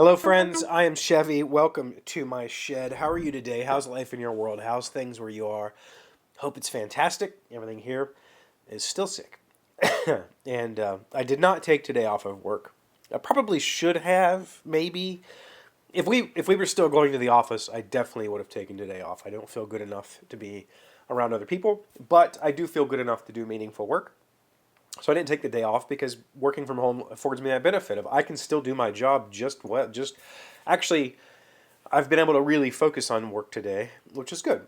Hello, friends. I am Chevee. Welcome to my shed. How are you today? How's life in your world? How's things where you are? Hope it's fantastic. Everything here is still sick. and I did not take today off of work. I probably should have, maybe. If we were still going to the office, I definitely would have taken today off. I don't feel good enough to be around other people, but I do feel good enough to do meaningful work. So I didn't take the day off because working from home affords me that benefit of I can still do my job just actually I've been able to really focus on work today, which is good.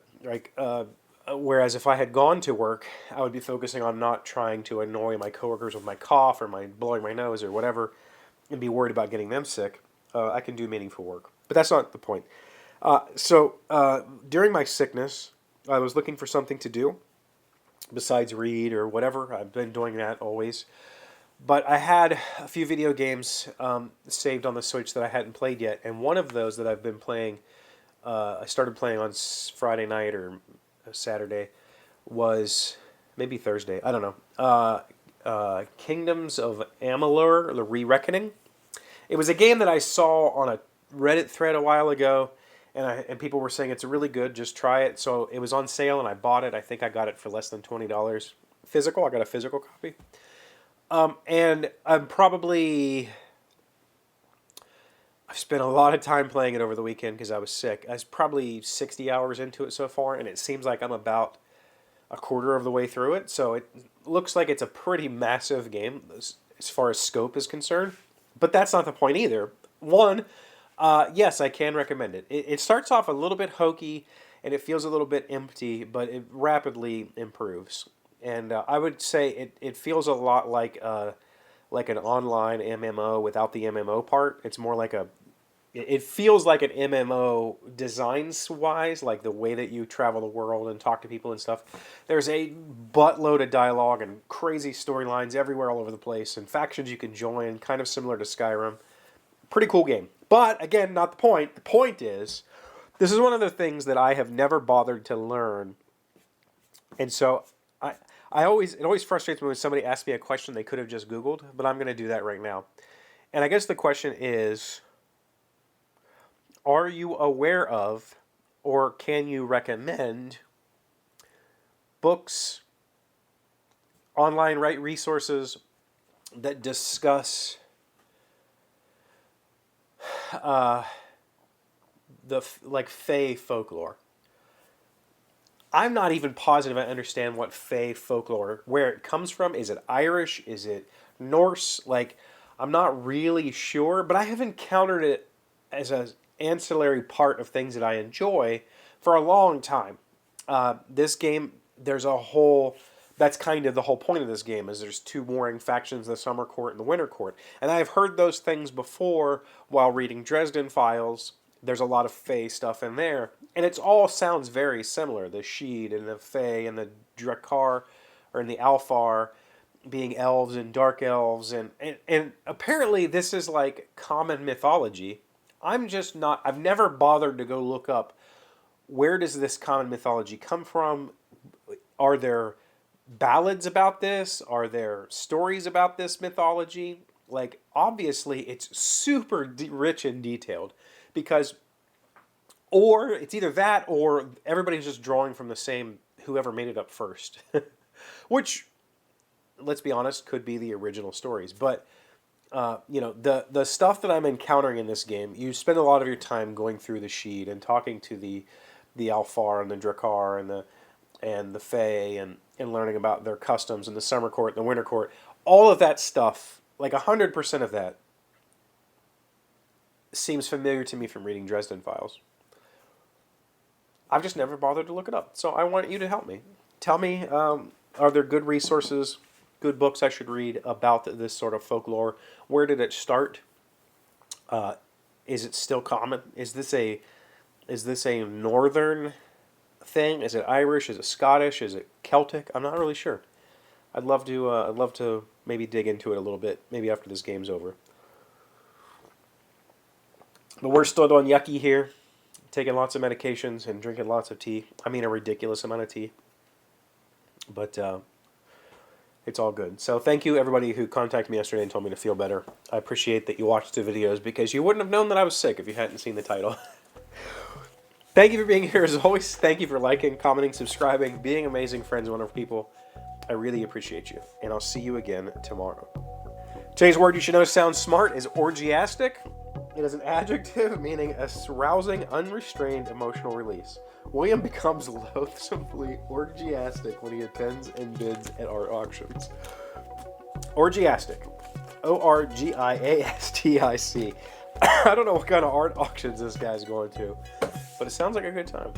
Whereas if I had gone to work, I would be focusing on not trying to annoy my coworkers with my cough or my blowing my nose or whatever, and be worried about getting them sick. I can do meaningful work, but that's not the point. During my sickness, I was looking for something to do besides read or whatever. I've been doing that always. But I had a few video games saved on the Switch that I hadn't played yet, and one of those that I've been playing, I started playing on Friday night or Saturday, was maybe Thursday. I don't know. Kingdoms of Amalur: The Re-Reckoning. It was a game that I saw on a Reddit thread a while ago, and people were saying it's really good. Just try it. So it was on sale, and I bought it. I think I got it for less than $20 physical. I got a physical copy. And I've spent a lot of time playing it over the weekend because I was sick. I was probably 60 hours into it so far, and it seems like I'm about a quarter of the way through it. So it looks like it's a pretty massive game as far as scope is concerned. But that's not the point either. One, yes, I can recommend it. It starts off a little bit hokey, and it feels a little bit empty, but it rapidly improves. And I would say it feels a lot like an online MMO without the MMO part. It's more like it feels like an MMO designs wise, like the way that you travel the world and talk to people and stuff. There's a buttload of dialogue and crazy storylines everywhere all over the place, and factions you can join, kind of similar to Skyrim. Pretty cool game. But again, not the point. The point is, this is one of the things that I have never bothered to learn. And so it always frustrates me when somebody asks me a question they could have just Googled, but I'm going to do that right now. And I guess the question is, are you aware of or can you recommend books, online resources that discuss Fae folklore? I'm not even positive I understand what Fae folklore, where it comes from. Is it Irish? Is it Norse? I'm not really sure, but I have encountered it as an ancillary part of things that I enjoy for a long time. This game, that's kind of the whole point of this game, is there's two warring factions, the Summer Court and the Winter Court. And I've heard those things before while reading Dresden Files. There's a lot of Fae stuff in there, and it all sounds very similar. The Sheed and the Fae and the Drakkar, or the Alfar, being elves and dark elves, and apparently this is like common mythology. I've never bothered to go look up where does this common mythology come from. Are there ballads about this? Are there stories about this mythology? Obviously, it's super rich and detailed because, or it's either that or everybody's just drawing from the same, whoever made it up first. Which, let's be honest, could be the original stories. But, the stuff that I'm encountering in this game, you spend a lot of your time going through the sheet and talking to the Alfar and the Drakkar and the Fae and learning about their customs and the Summer Court and the Winter Court. All of that stuff, 100% of that, seems familiar to me from reading Dresden Files. I've just never bothered to look it up. So I want you to help me. Tell me, are there good resources, good books I should read about this sort of folklore? Where did it start? Is it still common? Is this a northern thing? Is it Irish? Is it Scottish? Is it Celtic? I'm not really sure. I'd love to maybe dig into it a little bit, maybe after this game's over. But we're still doing yucky here, taking lots of medications and drinking lots of tea. I mean, a ridiculous amount of tea. But It's all good. So thank you everybody who contacted me yesterday and told me to feel better. I appreciate that you watched the videos because you wouldn't have known that I was sick if you hadn't seen the title. Thank you for being here as always. Thank you for liking, commenting, subscribing, being amazing friends, wonderful people. I really appreciate you. And I'll see you again tomorrow. Today's word you should know sounds smart is orgiastic. It is an adjective meaning a rousing, unrestrained emotional release. William becomes loathsomely orgiastic when he attends and bids at art auctions. Orgiastic. O-R-G-I-A-S-T-I-C. I don't know what kind of art auctions this guy's going to, but it sounds like a good time.